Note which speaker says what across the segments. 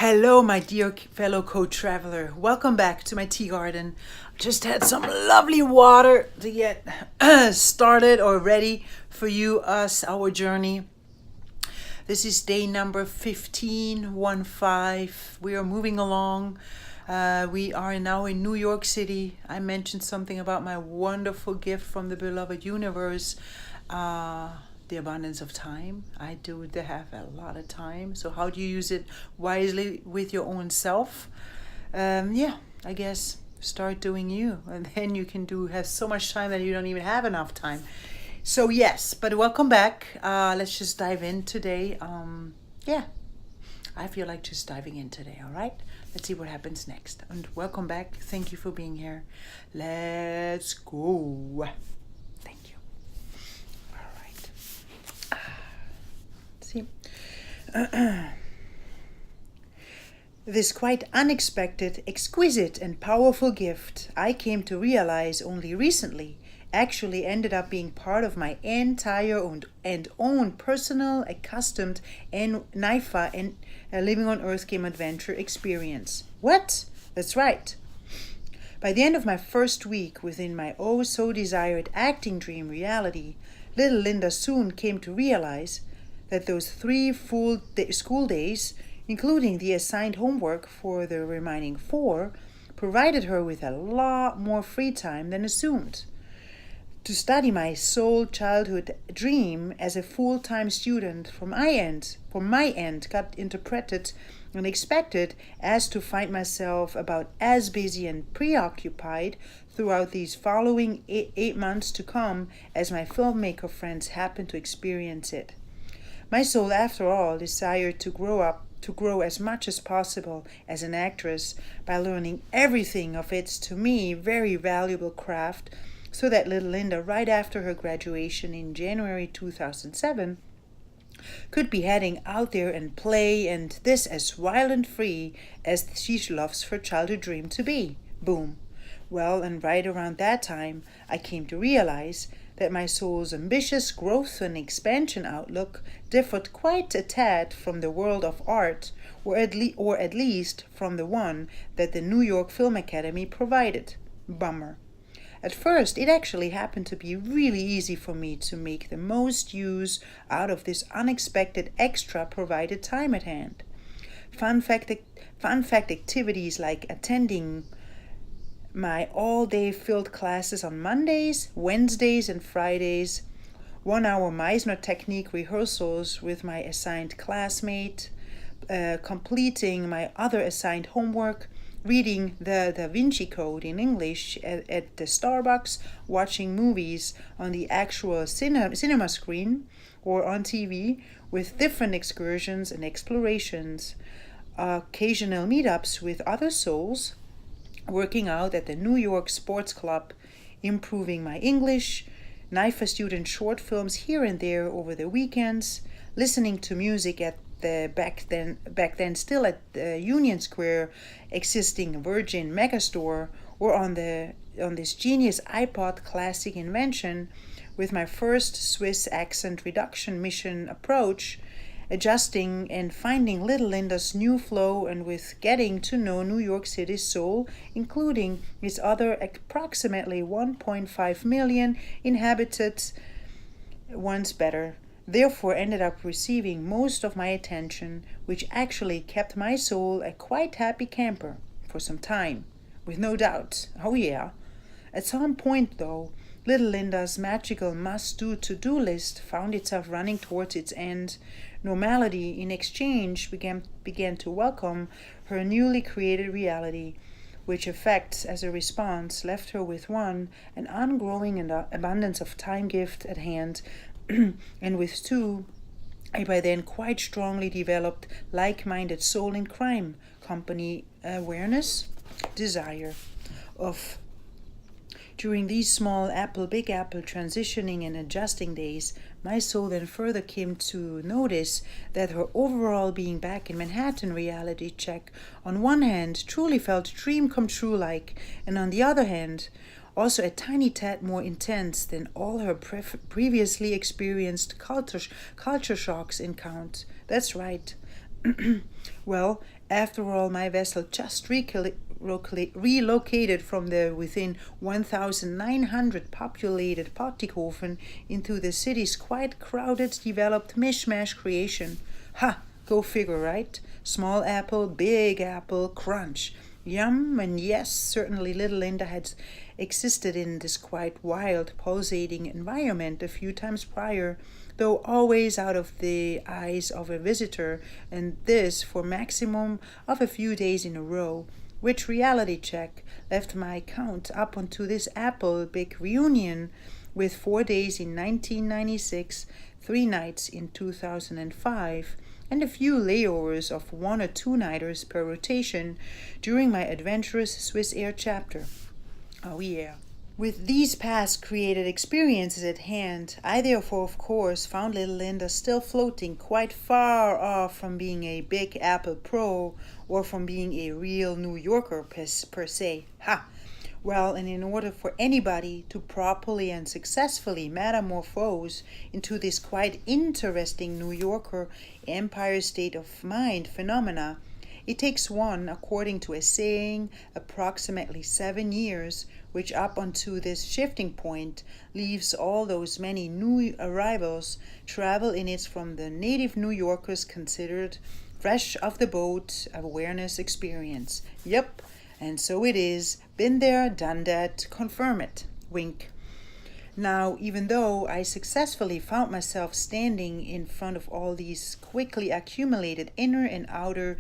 Speaker 1: Hello, my dear fellow co-traveler. Welcome back to my tea garden. Just had some lovely water to get started or ready for our journey. This is day number 15. We are moving along. We are now in New York City. I mentioned something about my wonderful gift from the beloved universe. The abundance of time. I do have a lot of time. So how do you use it wisely with your own self? I guess start doing you, and then you can have so much time that you don't even have enough time. So yes, but welcome back. Let's just dive in today. I feel like just diving in today. All right, let's see what happens next. And welcome back. Thank you for being here. Let's go. This quite unexpected, exquisite, and powerful gift I came to realize only recently actually ended up being part of my entire own personal, accustomed, and NIFA and Living on Earth game adventure experience. What? That's right. By the end of my first week within my oh-so-desired acting dream reality, little Linda soon came to realize that those 3 full school days, including the assigned homework for the remaining 4, provided her with a lot more free time than assumed. To study my soul childhood dream as a full-time student from my end got interpreted and expected as to find myself about as busy and preoccupied throughout these following 8 months to come as my filmmaker friends happened to experience it. My soul, after all, desired to grow as much as possible as an actress by learning everything of its, to me, very valuable craft, so that little Linda, right after her graduation in January 2007, could be heading out there and play, and this as wild and free as she loves her childhood dream to be. Boom. Well, and right around that time, I came to realize that my soul's ambitious growth and expansion outlook differed quite a tad from the world of art, or at least from the one that the New York Film Academy provided. Bummer. At first, it actually happened to be really easy for me to make the most use out of this unexpected extra provided time at hand. Fun fact activities like attending my all-day filled classes on Mondays, Wednesdays, and Fridays, 1-hour Meisner technique rehearsals with my assigned classmate, completing my other assigned homework, reading the Da Vinci Code in English at the Starbucks, watching movies on the actual cinema screen or on TV with different excursions and explorations, occasional meetups with other souls, working out at the New York Sports Club, improving my English, NIFA student short films here and there over the weekends, listening to music at the back then still at the Union Square existing Virgin Megastore, or on this genius iPod classic invention with my first Swiss accent reduction mission approach, adjusting and finding little Linda's new flow, and with getting to know New York City's soul, including its other approximately 1.5 million inhabited ones better. Therefore ended up receiving most of my attention, which actually kept my soul a quite happy camper for some time, with no doubt. Oh yeah. At some point though, little Linda's magical must-do to-do list found itself running towards its end. Normality, in exchange, began to welcome her newly created reality, which effects as a response left her with an ongrowing abundance of time gift at hand, and with 2, a by then quite strongly developed like-minded soul in crime company awareness, desire of. During these small Big Apple transitioning and adjusting days, my soul then further came to notice that her overall being back in Manhattan reality check, on one hand, truly felt dream come true like, and on the other hand, also a tiny tad more intense than all her previously experienced culture shocks in count. That's right. Well, After all, my vessel just relocated from the within 1,900 populated Pottighofen into the city's quite crowded, developed mishmash creation. Ha! Go figure, right? Small apple, big apple, crunch. Yum, and yes, certainly little Linda had existed in this quite wild, pulsating environment a few times prior, though always out of the eyes of a visitor, and this for maximum of a few days in a row, which reality check left my count up onto this apple big reunion with 4 days in 1996, 3 nights in 2005, and a few layovers of 1 or 2 nighters per rotation during my adventurous Swiss Air chapter. Oh yeah. With these past created experiences at hand, I therefore, of course, found little Linda still floating quite far off from being a Big Apple pro or from being a real New Yorker per se. Ha! Well, and in order for anybody to properly and successfully metamorphose into this quite interesting New Yorker Empire state of mind phenomena, it takes one, according to a saying, approximately 7 years, which up unto this shifting point leaves all those many new arrivals travel in it from the native New Yorkers considered fresh off the boat awareness experience. Yep, and so it is. Been there, done that, confirm it. Wink. Now, even though I successfully found myself standing in front of all these quickly accumulated inner and outer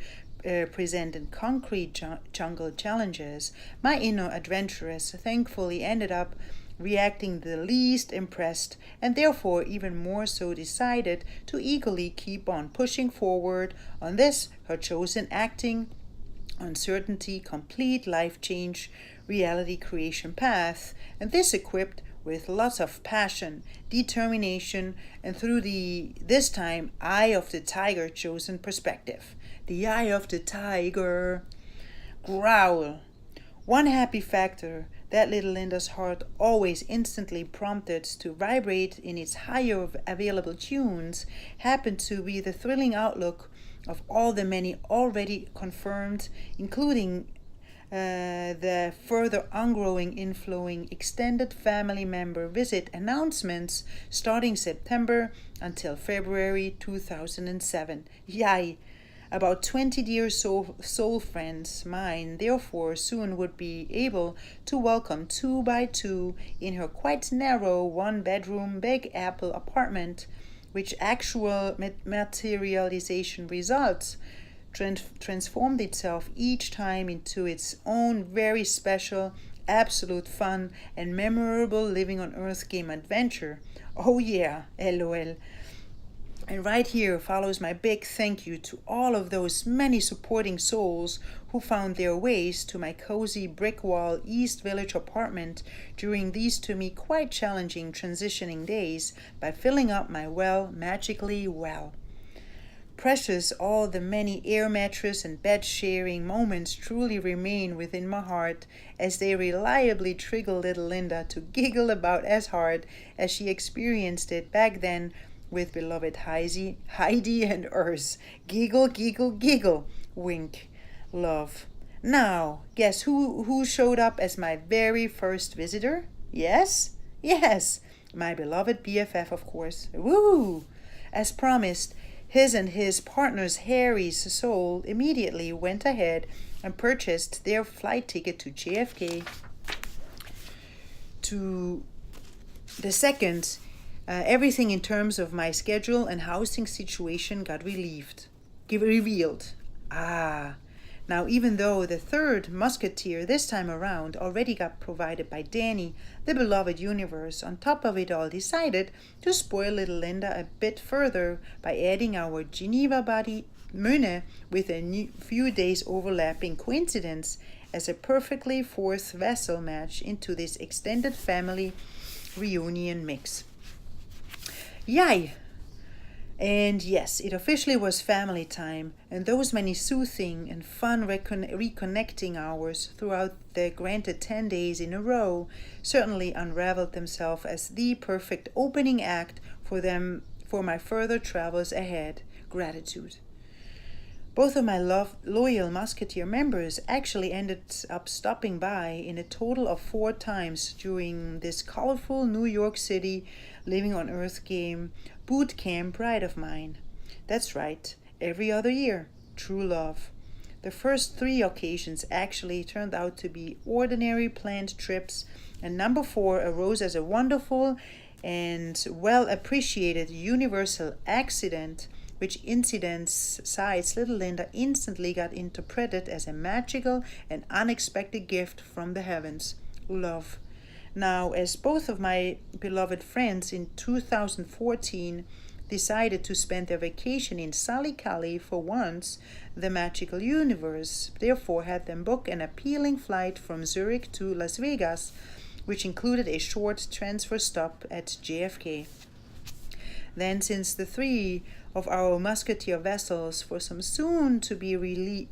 Speaker 1: presented concrete jungle challenges, my inner adventuress thankfully ended up reacting the least impressed, and therefore even more so decided to eagerly keep on pushing forward on this, her chosen acting, uncertainty, complete life change, reality creation path, and this equipped with lots of passion, determination, and through the, this time, eye of the tiger chosen perspective. The eye of the tiger. Growl. One happy factor that little Linda's heart always instantly prompted to vibrate in its higher available tunes happened to be the thrilling outlook of all the many already confirmed, including the further ongoing inflowing extended family member visit announcements starting September until February 2007. Yay! About 20 dear soul friends mine therefore soon would be able to welcome 2 by 2 in her quite narrow 1-bedroom Big Apple apartment, which actual materialization results transformed itself each time into its own very special, absolute fun and memorable living on Earth game adventure. Oh yeah, LOL. And right here follows my big thank you to all of those many supporting souls who found their ways to my cozy brick wall East Village apartment during these to me quite challenging transitioning days by filling up my well magically well. Precious all the many air mattress and bed sharing moments truly remain within my heart as they reliably trigger little Linda to giggle about as hard as she experienced it back then with beloved Heidi and Urs. Giggle, giggle, giggle. Wink. Love. Now, guess who showed up as my very first visitor? Yes? Yes. My beloved BFF, of course. Woo! As promised, his and his partner's Harry's soul immediately went ahead and purchased their flight ticket to JFK. To the second, everything in terms of my schedule and housing situation got revealed. Now even though the third musketeer this time around already got provided by Danny, the beloved universe, on top of it all decided to spoil little Linda a bit further by adding our Geneva buddy Möne with a few days overlapping coincidence as a perfectly fourth vessel match into this extended family reunion mix. Yay! And yes, it officially was family time, and those many soothing and fun reconnecting hours throughout the granted 10 days in a row certainly unraveled themselves as the perfect opening act for my further travels ahead. Gratitude. Both of my loyal Musketeer members actually ended up stopping by in a total of 4 times during this colorful New York City Living on Earth game boot camp ride of mine. That's right, every other year. True love. The first 3 occasions actually turned out to be ordinary planned trips, and number 4 arose as a wonderful and well appreciated universal accident, which incident's sides little Linda instantly got interpreted as a magical and unexpected gift from the heavens. Love. Now, as both of my beloved friends in 2014 decided to spend their vacation in Salicali for once, the magical universe therefore had them book an appealing flight from Zurich to Las Vegas, which included a short transfer stop at JFK. Then, since the 3 of our Musketeer vessels, for some soon-to-be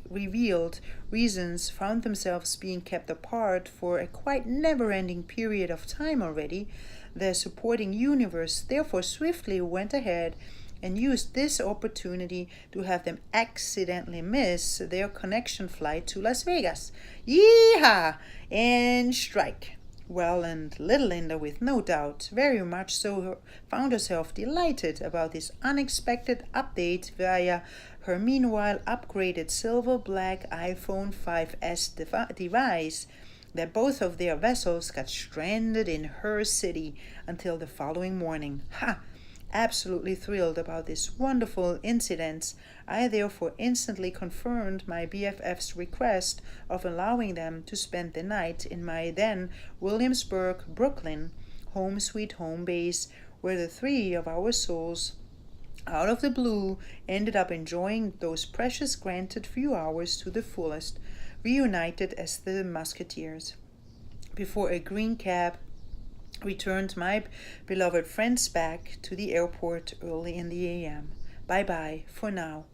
Speaker 1: revealed reasons, found themselves being kept apart for a quite never-ending period of time already, the supporting universe therefore swiftly went ahead and used this opportunity to have them accidentally miss their connection flight to Las Vegas. Yeehaw! And strike. Well, and little Linda, with no doubt, very much so, found herself delighted about this unexpected update via her meanwhile upgraded silver-black iPhone 5S device, that both of their vessels got stranded in her city until the following morning. Ha! Absolutely thrilled about this wonderful incident, I therefore instantly confirmed my BFF's request of allowing them to spend the night in my then Williamsburg, Brooklyn, home sweet home base, where the 3 of our souls, out of the blue, ended up enjoying those precious granted few hours to the fullest, reunited as the Musketeers. Before a green cab returned my beloved friends back to the airport early in the AM. Bye-bye for now.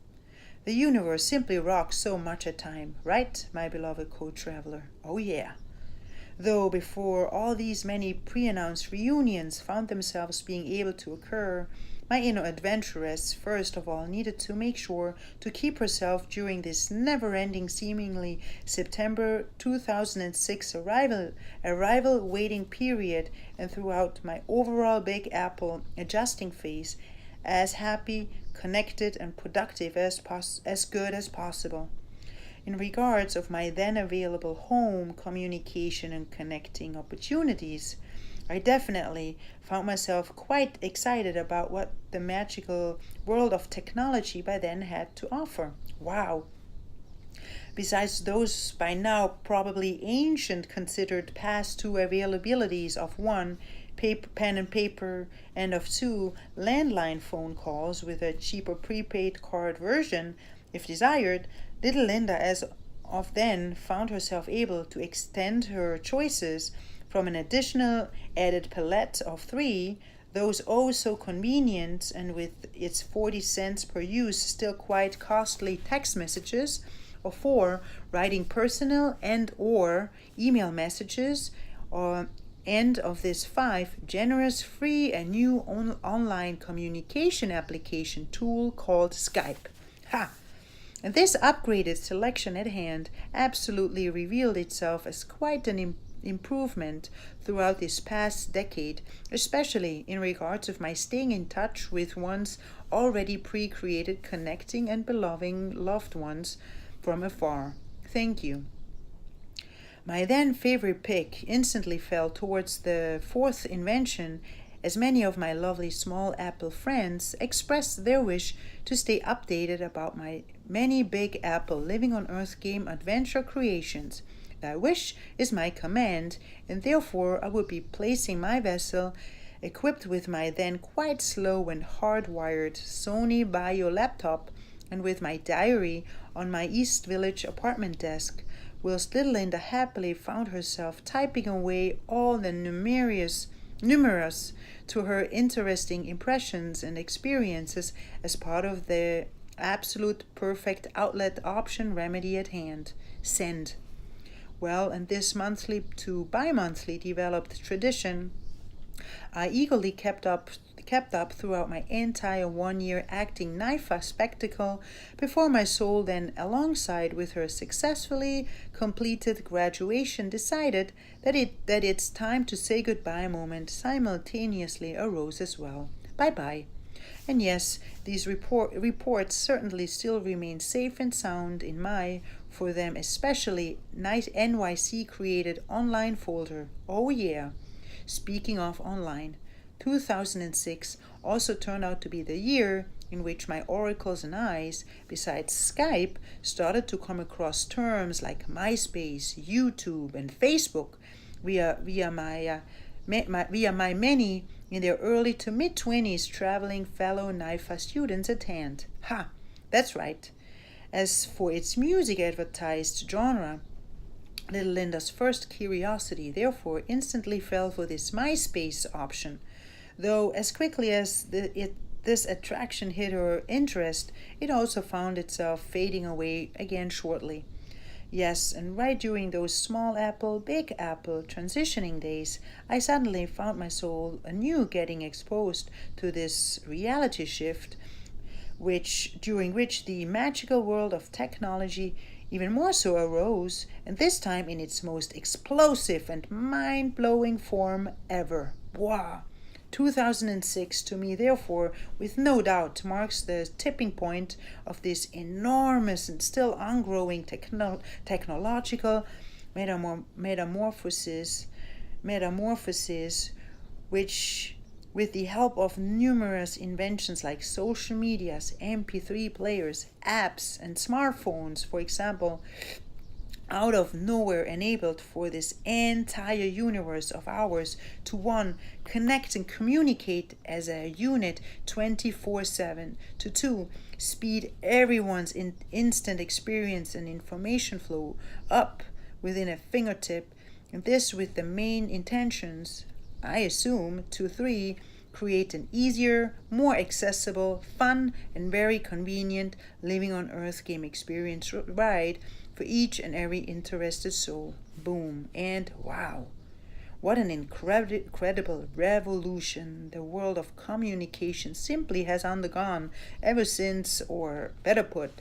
Speaker 1: The universe simply rocks so much at time, right, my beloved co-traveler? Oh yeah. Though before all these many pre-announced reunions found themselves being able to occur, my inner adventuress first of all needed to make sure to keep herself during this never-ending, seemingly September 2006 arrival waiting period, and throughout my overall Big Apple adjusting phase, as happy, connected, and productive as good as possible. In regards of my then available home communication and connecting opportunities, I definitely found myself quite excited about what the magical world of technology by then had to offer. Wow! Besides those by now probably ancient considered past 2 availabilities of 1, pen and paper, and of 2, landline phone calls with a cheaper prepaid card version, if desired, little Linda as of then found herself able to extend her choices from an additional added palette of 3, those oh so convenient and with its 40 cents per use still quite costly text messages, of 4, writing personal and or email messages, and of this 5, generous free and new online communication application tool called Skype. Ha! And this upgraded selection at hand absolutely revealed itself as quite an improvement throughout this past decade, especially in regards of my staying in touch with one's already pre-created connecting and beloving loved ones from afar. Thank you. My then favorite pick instantly fell towards the 4th invention, as many of my lovely small Apple friends expressed their wish to stay updated about my many Big Apple Living on Earth game adventure creations. Thy wish is my command, and therefore I would be placing my vessel, equipped with my then quite slow and hardwired Sony Bio laptop, and with my diary on my East Village apartment desk, whilst little Linda happily found herself typing away all the numerous to her interesting impressions and experiences as part of the absolute perfect outlet option remedy at hand. Send. Well, and this monthly to bi-monthly developed tradition I eagerly kept kept up throughout my entire 1-year acting NIFA spectacle before my soul then, alongside with her successfully completed graduation, decided that its time to say goodbye moment simultaneously arose as well. Bye-bye. And yes, these reports certainly still remain safe and sound in my, for them especially, NYC created online folder. Oh yeah. Speaking of online, 2006 also turned out to be the year in which my oracles and eyes, besides Skype, started to come across terms like MySpace, YouTube, and Facebook via my many in their early to mid-20s traveling fellow NIFA students at hand. Ha! That's right. As for its music advertised genre, little Linda's first curiosity therefore instantly fell for this MySpace option, though as quickly as this attraction hit her interest, it also found itself fading away again shortly. Yes, and right during those small apple, big apple transitioning days, I suddenly found my soul anew getting exposed to this reality shift, during which the magical world of technology even more so arose, and this time in its most explosive and mind-blowing form ever. Wow! 2006 to me, therefore, with no doubt, marks the tipping point of this enormous and still ongoing technological metamorphosis, which, with the help of numerous inventions like social medias, MP3 players, apps, and smartphones, for example, out of nowhere enabled for this entire universe of ours to, one, connect and communicate as a unit 24/7, to two, speed everyone's instant experience and information flow up within a fingertip, and this with the main intentions, I assume, to three, create an easier, more accessible, fun, and very convenient living on Earth game experience ride for each and every interested soul. Boom. And wow. What an incredible revolution the world of communication simply has undergone ever since, or better put,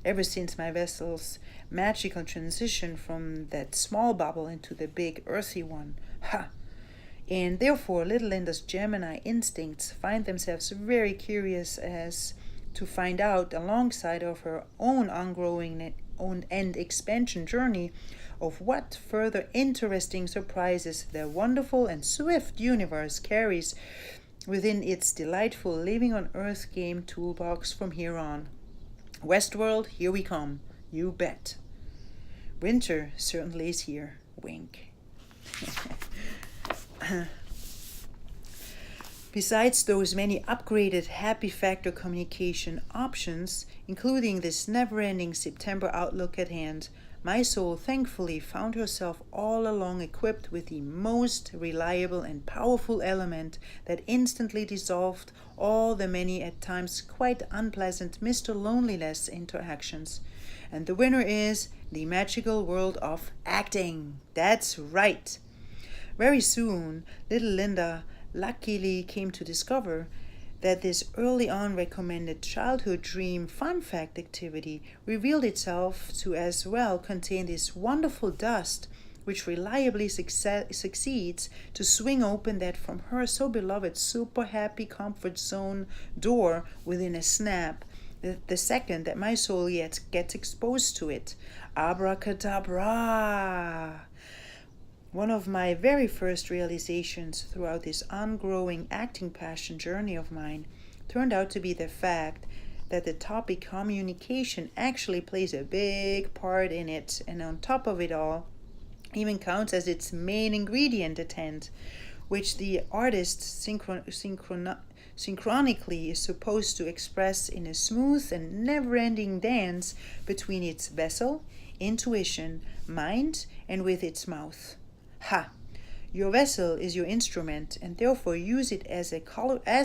Speaker 1: ever since my vessel's magical transition from that small bubble into the big earthy one. Ha! And therefore, little Linda's Gemini instincts find themselves very curious as to find out, alongside of her own ongoing and expansion journey, of what further interesting surprises the wonderful and swift universe carries within its delightful living on Earth game toolbox from here on. Westworld, here we come, you bet. Winter certainly is here. Wink. Besides those many upgraded happy factor communication options, including this never-ending September outlook at hand, my soul thankfully found herself all along equipped with the most reliable and powerful element that instantly dissolved all the many at times quite unpleasant Mr. Loneliness interactions. And the winner is the magical world of acting. That's right. Very soon, little Linda luckily came to discover that this early on recommended childhood dream fun fact activity revealed itself to as well contain this wonderful dust which reliably succeeds to swing open that from her so beloved super happy comfort zone door within a snap, the second that my soul yet gets exposed to it. Abracadabra! One of my very first realizations throughout this ongoing acting passion journey of mine turned out to be the fact that the topic communication actually plays a big part in it, and on top of it all, even counts as its main ingredient at hand, which the artist synchronically is supposed to express in a smooth and never-ending dance between its vessel, intuition, mind, and with its mouth. Ha! Your vessel is your instrument, and therefore use it as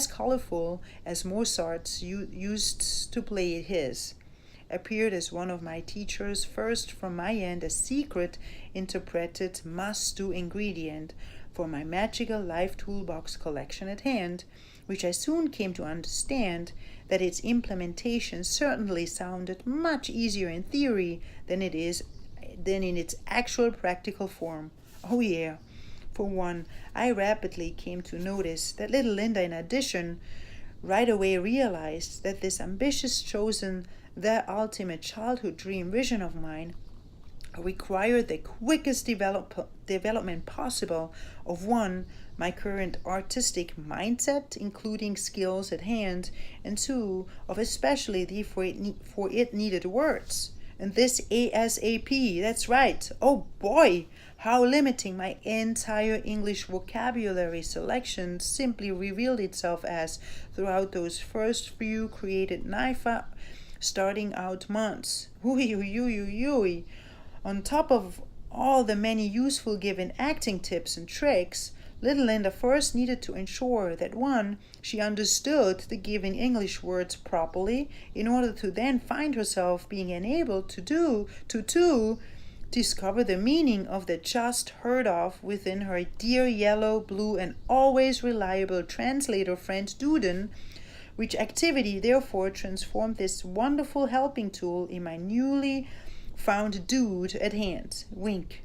Speaker 1: colorful as Mozart used to play his. Appeared as one of my teachers' first from my end a secret interpreted must-do ingredient for my magical life toolbox collection at hand, which I soon came to understand that its implementation certainly sounded much easier in theory than in its actual practical form. Oh yeah. For one, I rapidly came to notice that little Linda, in addition, right away realized that this ambitious chosen, the ultimate childhood dream vision of mine required the quickest development possible of one, my current artistic mindset, including skills at hand, and two, of especially the for it needed words. And this ASAP, that's right. Oh boy, how limiting my entire English vocabulary selection simply revealed itself as throughout those first few created NIFA starting out months. On top of all the many useful given acting tips and tricks, little Linda first needed to ensure that one, she understood the given English words properly in order to then find herself being enabled to two, discover the meaning of the just heard of within her dear yellow, blue, and always reliable translator friend Duden, which activity therefore transformed this wonderful helping tool in my newly found dude at hand. Wink.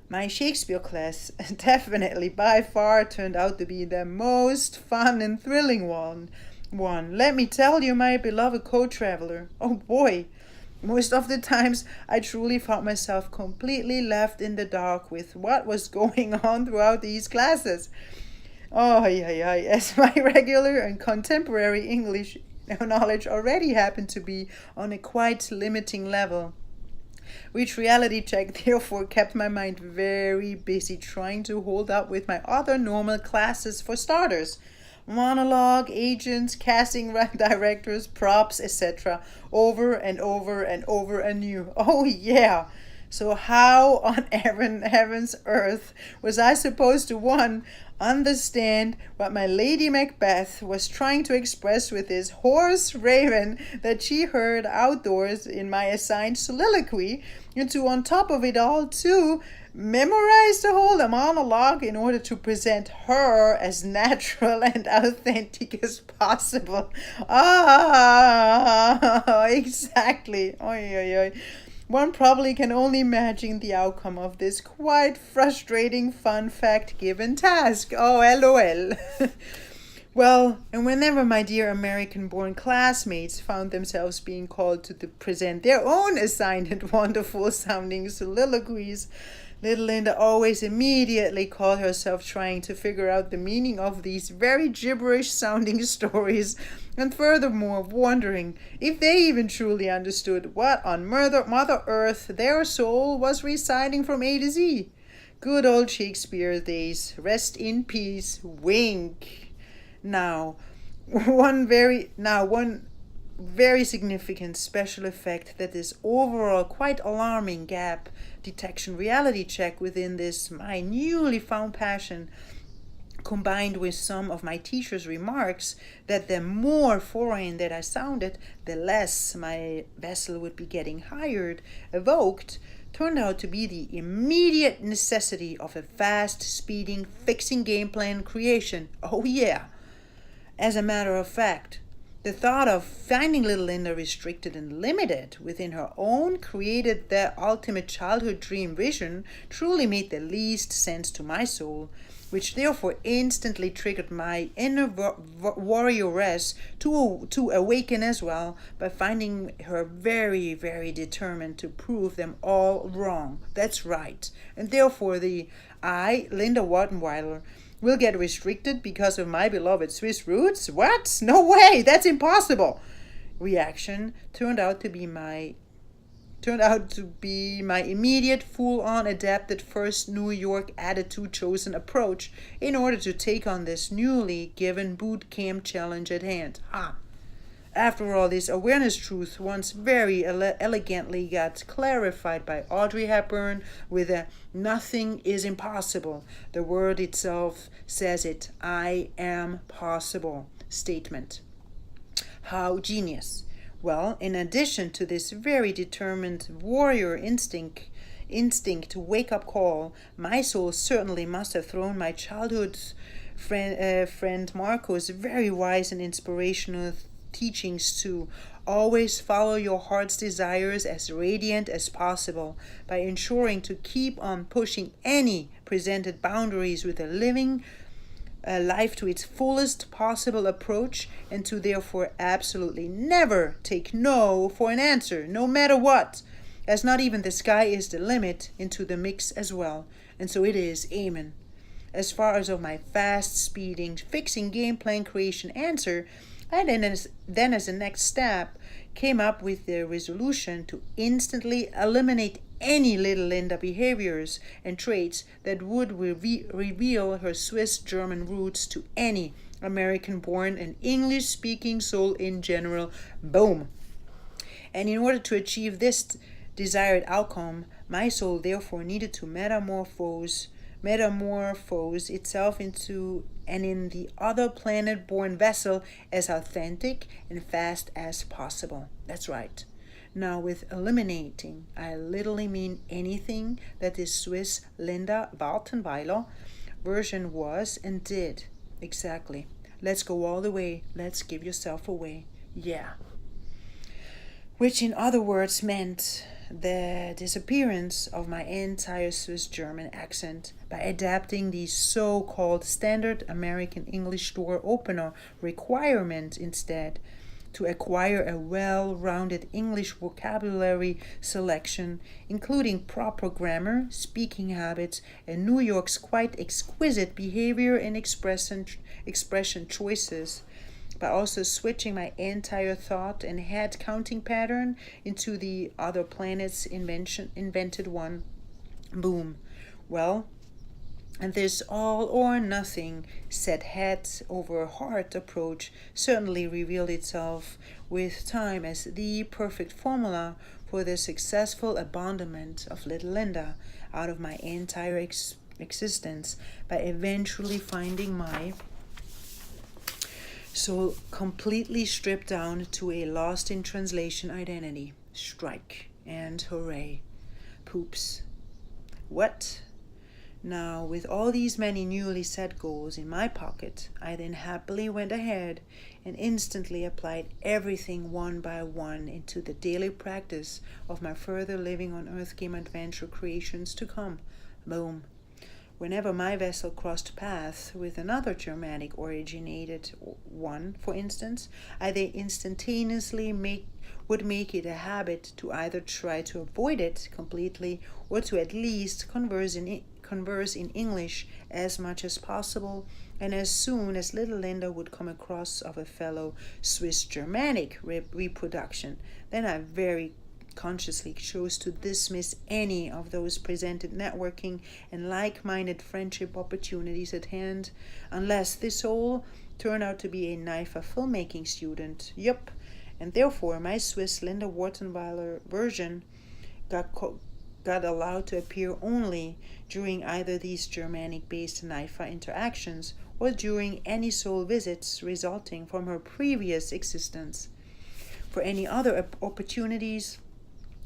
Speaker 1: My Shakespeare class definitely by far turned out to be the most fun and thrilling one. Let me tell you, my beloved co-traveler. Oh boy, most of the times I truly found myself completely left in the dark with what was going on throughout these classes. Oh, as my regular and contemporary English knowledge already happened to be on a quite limiting level, which reality check therefore kept my mind very busy trying to hold up with my other normal classes. For starters, monologue, agents, casting directors, props, etc. over and over and over anew. Oh yeah. So how on heaven's earth was I supposed to, one, understand what my Lady Macbeth was trying to express with this hoarse raven that she heard outdoors in my assigned soliloquy, and to, on top of it all, too, memorize the whole monologue in order to present her as natural and authentic as possible? Exactly. One probably can only imagine the outcome of this quite frustrating fun fact-given task. Oh, LOL. Well, and whenever my dear American-born classmates found themselves being called to present their own assigned and wonderful-sounding soliloquies, little Linda always immediately called herself trying to figure out the meaning of these very gibberish-sounding stories, and furthermore wondering if they even truly understood what on Mother Earth their soul was reciting from A to Z. Good old Shakespeare days. Rest in peace. Wink. Now, one very significant special effect that this overall quite alarming gap detection reality check within this my newly found passion, combined with some of my teacher's remarks that the more foreign that I sounded, the less my vessel would be getting hired, evoked, turned out to be the immediate necessity of a fast, speeding, fixing game plan creation. Oh yeah. As a matter of fact, the thought of finding little Linda restricted and limited within her own created the ultimate childhood dream vision truly made the least sense to my soul, which therefore instantly triggered my inner warrioress to awaken as well by finding her very, very determined to prove them all wrong. That's right. And therefore Linda wartenweiler, will get restricted because of my beloved Swiss roots? What? No way! That's impossible! Reaction turned out to be my immediate, full-on, adapted first New York attitude chosen approach in order to take on this newly given boot camp challenge at hand. After all, this awareness truth once very elegantly got clarified by Audrey Hepburn with a "nothing is impossible. The word itself says it. I am possible" statement. How genius. Well, in addition to this very determined warrior instinct wake-up call, my soul certainly must have thrown my childhood's friend Marco's very wise and inspirational teachings to always follow your heart's desires as radiant as possible by ensuring to keep on pushing any presented boundaries with a living life to its fullest possible approach, and to therefore absolutely never take no for an answer, no matter what, as not even the sky is the limit, into the mix as well. And so it is, amen. As far as of my fast speeding, fixing game plan creation answer, I then as a next step came up with the resolution to instantly eliminate any little Linda behaviors and traits that would reveal her Swiss-German roots to any American-born and English-speaking soul in general. Boom. And in order to achieve this desired outcome, my soul therefore needed to metamorphose itself into and in the other planet-born vessel as authentic and fast as possible. That's right. Now, with eliminating, I literally mean anything that this Swiss Linda Wartenweiler version was and did. Exactly. Let's go all the way. Let's give yourself away. Yeah. Which in other words meant the disappearance of my entire Swiss-German accent by adapting the so-called standard American English door opener requirement instead, to acquire a well-rounded English vocabulary selection, including proper grammar, speaking habits, and New York's quite exquisite behavior and expression choices, but also switching my entire thought and head counting pattern into the other planet's invented one. Boom. Well, and this all or nothing set head over heart approach certainly revealed itself with time as the perfect formula for the successful abandonment of little Linda out of my entire existence, by eventually finding my soul completely stripped down to a lost in translation identity. Strike and hooray. Poops. What? Now, with all these many newly set goals in my pocket, I then happily went ahead and instantly applied everything one by one into the daily practice of my further living on Earth game adventure creations to come. Boom. Whenever my vessel crossed paths with another Germanic originated one, for instance, I then instantaneously would make it a habit to either try to avoid it completely or to at least converse in English as much as possible, and as soon as little Linda would come across of a fellow Swiss-Germanic reproduction, then I very consciously chose to dismiss any of those presented networking and like-minded friendship opportunities at hand, unless this soul turned out to be a NIFA filmmaking student. Yup, and therefore my Swiss Linda Wartenweiler version got allowed to appear only during either these Germanic-based NIFA interactions or during any soul visits resulting from her previous existence. For any other opportunities,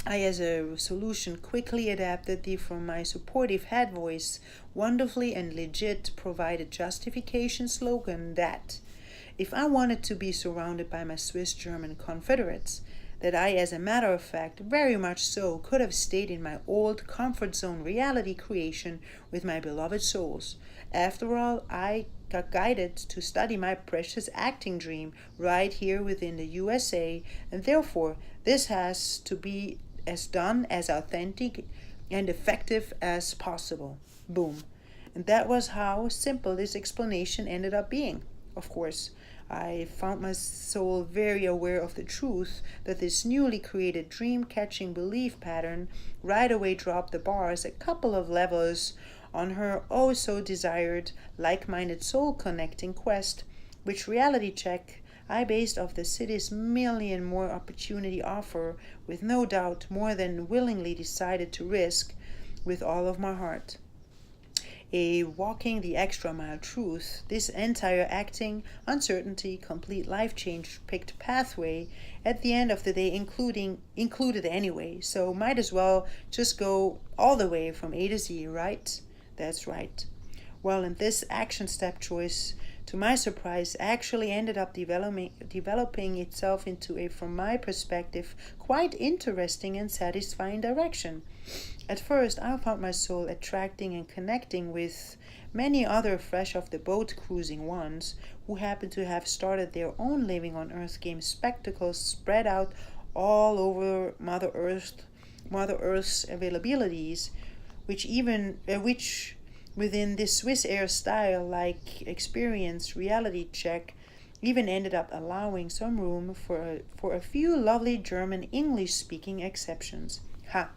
Speaker 1: I, as a solution, quickly adapted the from my supportive head voice wonderfully and legit provided justification slogan that, if I wanted to be surrounded by my Swiss-German confederates, that I, as a matter of fact, very much so, could have stayed in my old comfort zone reality creation with my beloved souls. After all, I got guided to study my precious acting dream right here within the USA, and therefore this has to be as done as authentic and effective as possible. Boom. And that was how simple this explanation ended up being. Of course, I found my soul very aware of the truth that this newly created dream-catching belief pattern right away dropped the bars a couple of levels on her oh-so-desired like-minded soul-connecting quest, which reality check I based off the city's million more opportunity offer with no doubt more than willingly decided to risk with all of my heart. A walking the extra mile truth, this entire acting, uncertainty, complete life change picked pathway at the end of the day included anyway, so might as well just go all the way from A to Z, right? That's right. Well, and this action step choice, to my surprise, actually ended up developing itself into a, from my perspective, quite interesting and satisfying direction. At first, I found my soul attracting and connecting with many other fresh off the boat cruising ones who happened to have started their own living on Earth game spectacles spread out all over Mother Earth's availabilities, which within this Swiss Air style like experience reality check even ended up allowing some room for a few lovely German English speaking exceptions. Ha!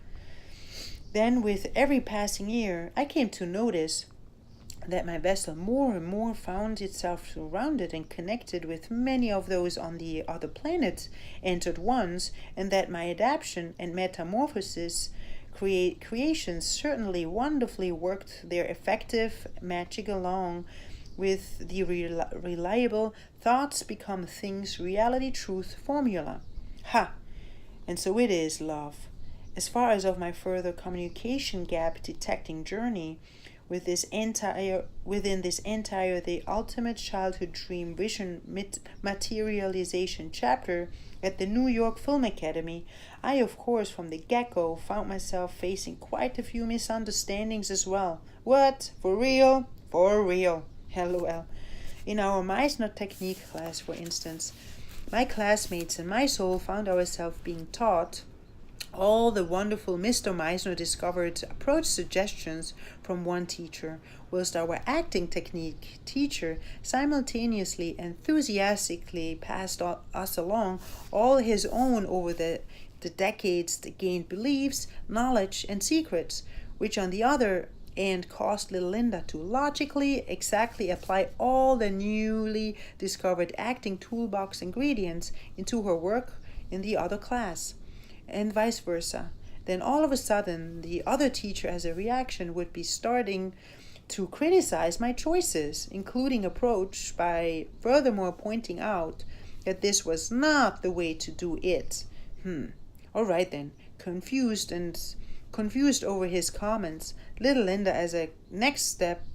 Speaker 1: Then with every passing year I came to notice that my vessel more and more found itself surrounded and connected with many of those on the other planets entered ones, and that my adaptation and metamorphosis creations certainly wonderfully worked their effective magic along with the reliable thoughts become things reality truth formula. Ha! And so it is, love. As far as of my further communication gap detecting journey, within this entire the ultimate childhood dream vision materialization chapter at the New York Film Academy, I of course from the get-go found myself facing quite a few misunderstandings as well. What? For real? For real. LOL. In our Meisner technique class, for instance, my classmates and my soul found ourselves being taught all the wonderful Mr. Meisner discovered approach suggestions from one teacher, whilst our acting technique teacher simultaneously enthusiastically passed us along all his own over the decades gained beliefs, knowledge, and secrets, which on the other end caused little Linda to logically exactly apply all the newly discovered acting toolbox ingredients into her work in the other class, and vice versa. Then all of a sudden, the other teacher as a reaction would be starting to criticize my choices, including approach by furthermore pointing out that this was not the way to do it. All right then, confused over his comments, little Linda as a next step,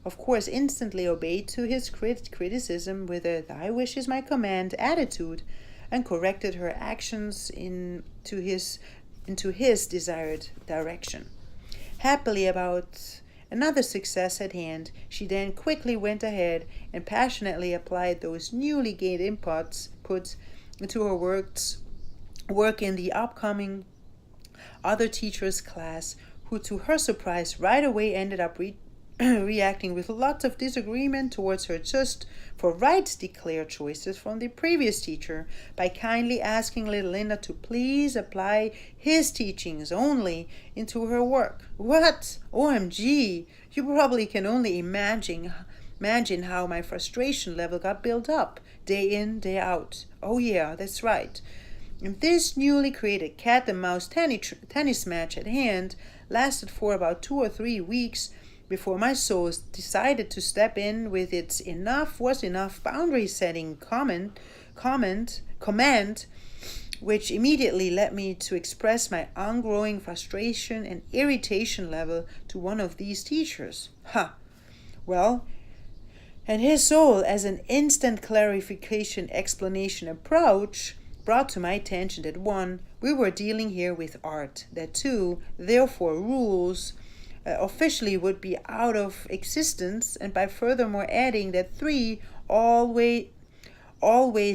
Speaker 1: of course, instantly obeyed to his criticism with a "thy wish is my command" attitude, and corrected her actions into his desired direction. Happily about another success at hand, she then quickly went ahead and passionately applied those newly gained inputs into her work in the upcoming other teacher's class, who to her surprise right away ended up reacting with lots of disagreement towards her just for rights declared choices from the previous teacher by kindly asking little Linda to please apply his teachings only into her work. What? OMG! You probably can only imagine how my frustration level got built up day in, day out. Oh yeah, that's right. And this newly created cat and mouse tennis match at hand lasted for about 2 or 3 weeks before my soul decided to step in with its enough was enough boundary setting command, which immediately led me to express my ongoing frustration and irritation level to one of these teachers. Well, and his soul, as an instant clarification explanation approach, brought to my attention that 1, we were dealing here with art, that 2, therefore rules officially would be out of existence, and by furthermore adding that 3, always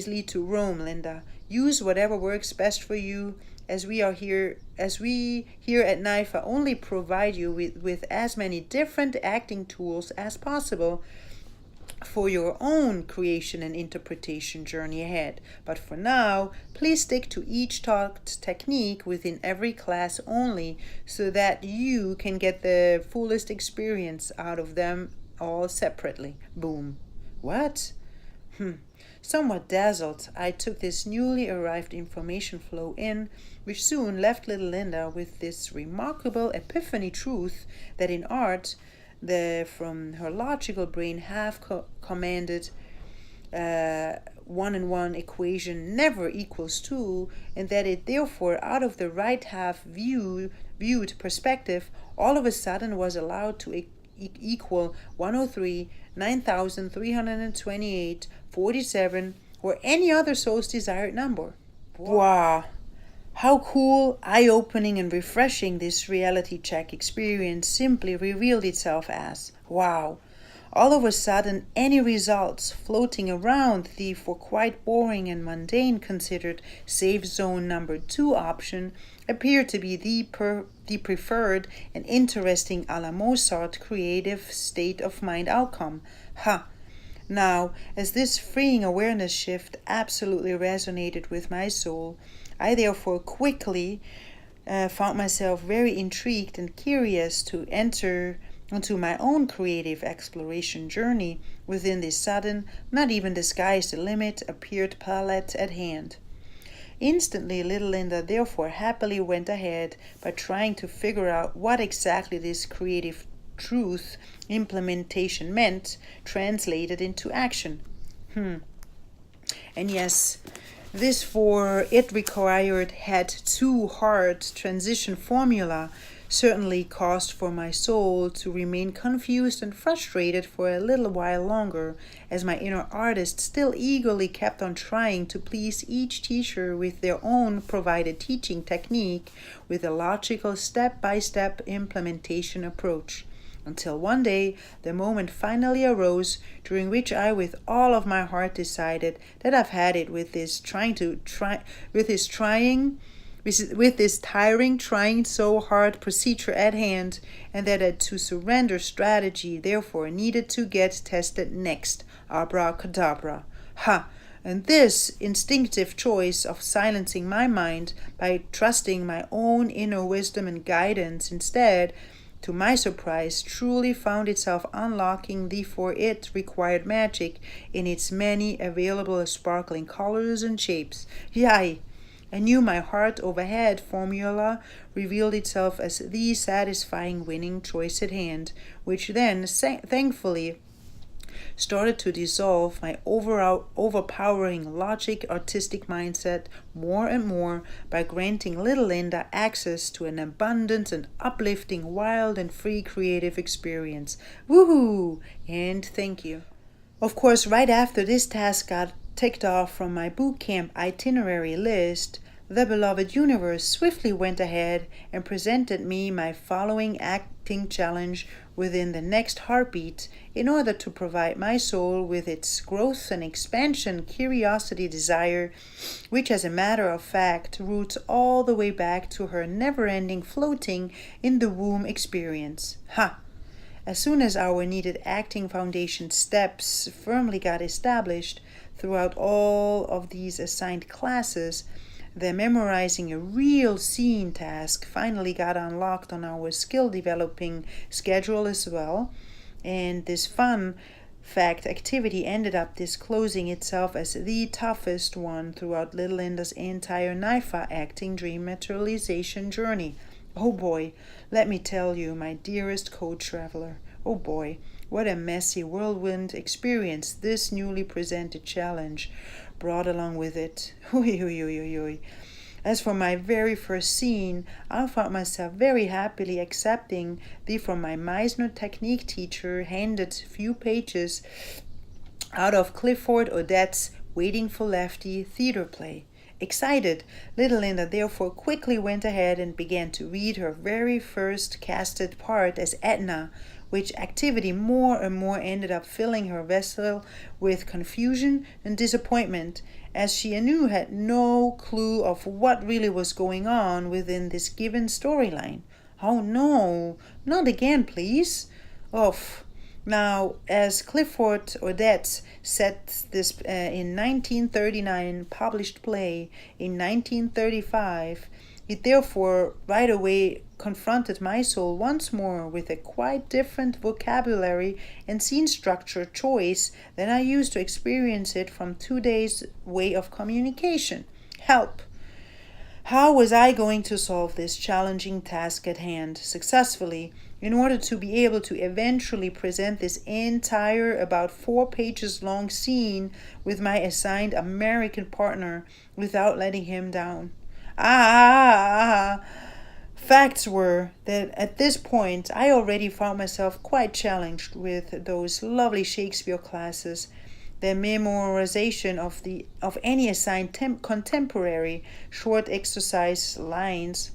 Speaker 1: lead to Rome, Linda. Use whatever works best for you, as we here at NIFA only provide you with as many different acting tools as possible for your own creation and interpretation journey ahead. But for now, please stick to each taught technique within every class only, so that you can get the fullest experience out of them all separately. Boom. What? Somewhat dazzled, I took this newly arrived information flow in, which soon left little Linda with this remarkable epiphany truth that in art, from her logical brain commanded 1 and 1 equation never equals 2, and that it therefore out of the right half viewed perspective all of a sudden was allowed to equal 103, 9,328, 47, or any other soul's desired number. Wow! How cool, eye-opening, and refreshing this reality check experience simply revealed itself as. Wow! All of a sudden, any results floating around the for quite boring and mundane considered safe zone number 2 option appeared to be the preferred and interesting a la Mozart creative state of mind outcome. Ha! Now, as this freeing awareness shift absolutely resonated with my soul, I therefore quickly found myself very intrigued and curious to enter onto my own creative exploration journey within this sudden, not even the sky's the limit, appeared palette at hand. Instantly, little Linda therefore happily went ahead by trying to figure out what exactly this creative truth implementation meant, translated into action. And yes, this for it required had 2 hard transition formula certainly caused for my soul to remain confused and frustrated for a little while longer, as my inner artist still eagerly kept on trying to please each teacher with their own provided teaching technique with a logical step-by-step implementation approach. Until one day, the moment finally arose during which I with all of my heart decided that I've had it with this tiring, trying so hard procedure at hand, and that a to surrender strategy therefore needed to get tested next. Abracadabra. Ha! And this instinctive choice of silencing my mind by trusting my own inner wisdom and guidance instead, to my surprise, truly found itself unlocking the for it required magic in its many available sparkling colors and shapes. Yay! I knew my heart overhead formula revealed itself as the satisfying winning choice at hand, which then, thankfully, started to dissolve my overpowering logic artistic mindset more and more by granting little Linda access to an abundant and uplifting, wild and free creative experience. Woohoo! And thank you. Of course, right after this task got ticked off from my boot camp itinerary list, the beloved universe swiftly went ahead and presented me my following acting challenge within the next heartbeat in order to provide my soul with its growth and expansion curiosity desire, which as a matter of fact roots all the way back to her never-ending floating in the womb experience. Ha! As soon as our needed acting foundation steps firmly got established throughout all of these assigned classes, the memorizing a real scene task finally got unlocked on our skill developing schedule as well, and this fun fact activity ended up disclosing itself as the toughest one throughout little Linda's entire NIFA acting dream materialization journey. Oh boy, let me tell you, my dearest co-traveler, oh boy, what a messy whirlwind experience this newly presented challenge brought along with it. As for my very first scene, I found myself very happily accepting the from my Meisner technique teacher handed few pages out of Clifford Odets' Waiting for Lefty theater play. Excited, little Linda therefore quickly went ahead and began to read her very first casted part as Edna, which activity more and more ended up filling her vessel with confusion and disappointment, as she anew had no clue of what really was going on within this given storyline. Oh no, not again, please. Now, as Clifford Odets set this in 1939 published play in 1935, it therefore right away confronted my soul once more with a quite different vocabulary and scene structure choice than I used to experience it from today's way of communication. Help! How was I going to solve this challenging task at hand successfully in order to be able to eventually present this entire about 4 pages long scene with my assigned American partner without letting him down? Facts were that at this point I already found myself quite challenged with those lovely Shakespeare classes. The memorization of any assigned contemporary short exercise lines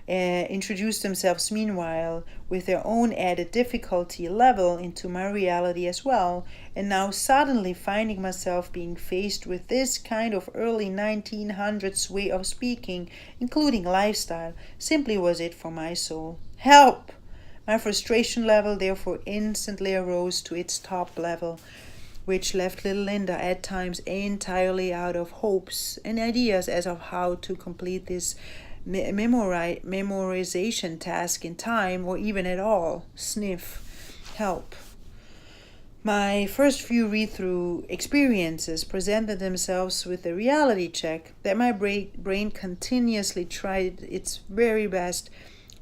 Speaker 1: introduced themselves meanwhile with their own added difficulty level into my reality as well, and now suddenly finding myself being faced with this kind of early 1900s way of speaking, including lifestyle, simply was it for my soul. Help! My frustration level therefore instantly arose to its top level, which left little Linda at times entirely out of hopes and ideas as of how to complete this memorization task in time or even at all. Sniff. Help. My first few read-through experiences presented themselves with a reality check that my brain continuously tried its very best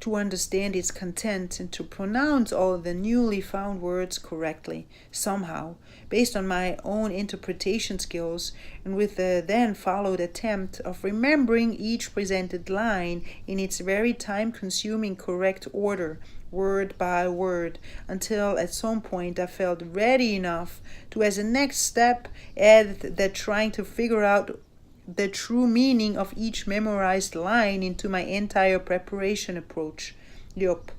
Speaker 1: to understand its content and to pronounce all the newly found words correctly, somehow, based on my own interpretation skills, and with the then followed attempt of remembering each presented line in its very time-consuming correct order, word by word, until at some point I felt ready enough to, as a next step, add that trying to figure out the true meaning of each memorized line into my entire preparation approach. Yup.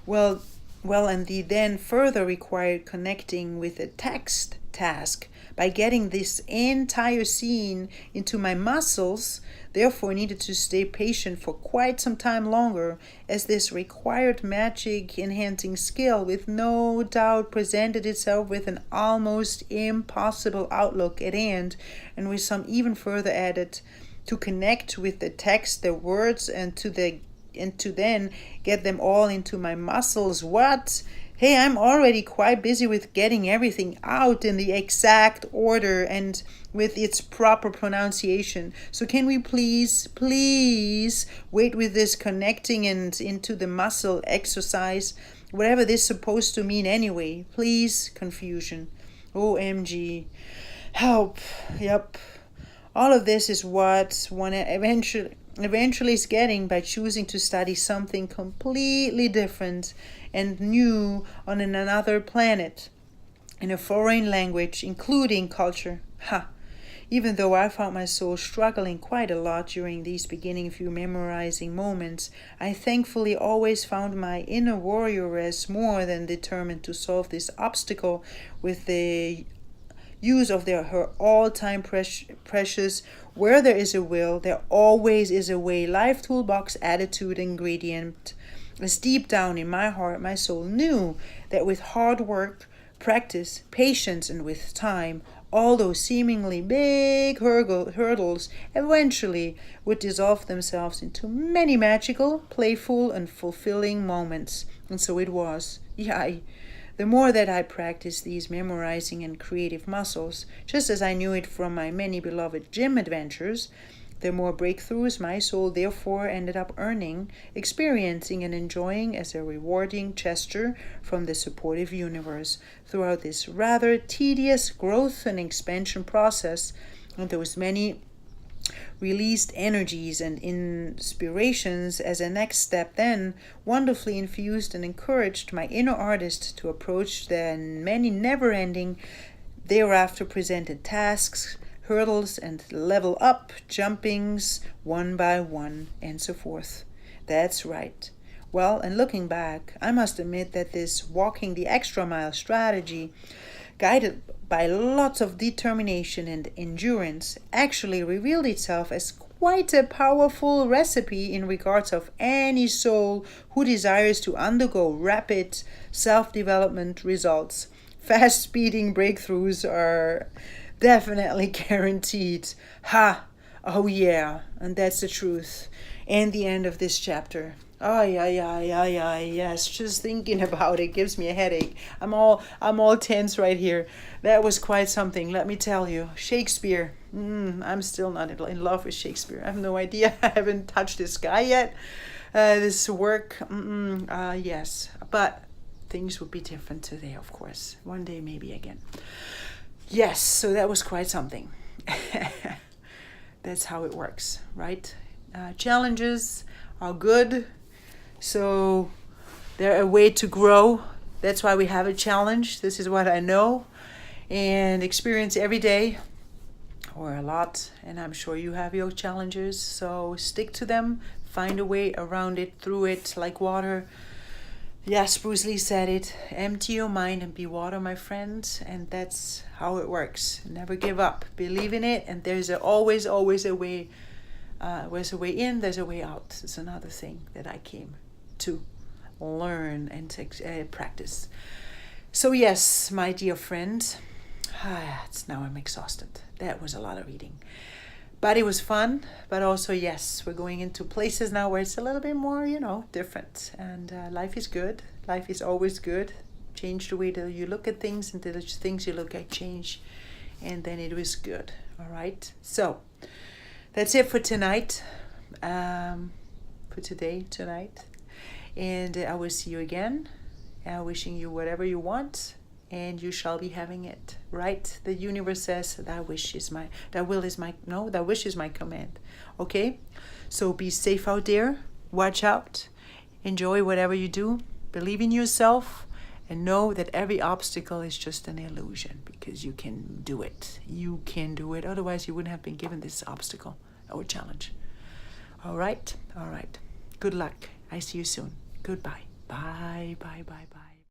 Speaker 1: Well, and the then further required connecting with a text task by getting this entire scene into my muscles, therefore needed to stay patient for quite some time longer, as this required magic enhancing skill with no doubt presented itself with an almost impossible outlook at hand, and with some even further added to connect with the text, the words, and to then get them all into my muscles. What? Hey, I'm already quite busy with getting everything out in the exact order and with its proper pronunciation. So can we please wait with this connecting and into the muscle exercise, whatever this is supposed to mean anyway? Please, confusion. OMG. Help. Yep. All of this is what one eventually is getting by choosing to study something completely different and new on another planet, in a foreign language, including culture. Ha! Even though I found my soul struggling quite a lot during these beginning few memorizing moments, I thankfully always found my inner warrioress more than determined to solve this obstacle with the use of her all-time precious "where there is a will, there always is a way" life toolbox attitude ingredient, as deep down in my heart my soul knew that with hard work, practice, patience, and with time, all those seemingly big hurdles eventually would dissolve themselves into many magical, playful, and fulfilling moments. And so it was. Yay! The more that I practiced these memorizing and creative muscles, just as I knew it from my many beloved gym adventures, the more breakthroughs my soul therefore ended up earning, experiencing, and enjoying as a rewarding gesture from the supportive universe throughout this rather tedious growth and expansion process, and those many released energies and inspirations as a next step then wonderfully infused and encouraged my inner artist to approach the many never-ending thereafter presented tasks, hurdles, and level up jumpings one by one, and so forth. That's right. Well, and looking back, I must admit that this walking the extra mile strategy, guided by lots of determination and endurance, actually revealed itself as quite a powerful recipe in regards of any soul who desires to undergo rapid self-development results. Fast-speeding breakthroughs are definitely guaranteed. Ha! Oh yeah, and that's the truth. And the end of this chapter. Yes, just thinking about it gives me a headache. I'm all tense right here. That was quite something, let me tell you. Shakespeare. I'm still not in love with Shakespeare. I have no idea. I haven't touched this guy yet. This work. Yes, but things would be different today, of course. One day, maybe again. Yes, so that was quite something. That's how it works, right? Challenges are good. So they're a way to grow. That's why we have a challenge. This is what I know and experience every day, or a lot. And I'm sure you have your challenges. So stick to them. Find a way around it, through it, like water. Yes, Bruce Lee said it. Empty your mind and be water, my friends. And that's how it works. Never give up. Believe in it. And there's always a way. There's a way in, there's a way out. It's another thing that I came to learn and to practice. So yes, my dear friend, now I'm exhausted. That was a lot of reading. But it was fun. But also, yes, we're going into places now where it's a little bit more, different. And life is good. Life is always good. Change the way that you look at things, and the things you look at change. And then it was good. All right. So that's it for tonight. For tonight. And I will see you again. Wishing you whatever you want. And you shall be having it, right? The universe says that wish is my command. Okay? So be safe out there. Watch out. Enjoy whatever you do. Believe in yourself. And know that every obstacle is just an illusion, because you can do it. You can do it. Otherwise, you wouldn't have been given this obstacle or challenge. All right? All right. Good luck. I see you soon. Goodbye. Bye, bye, bye, bye.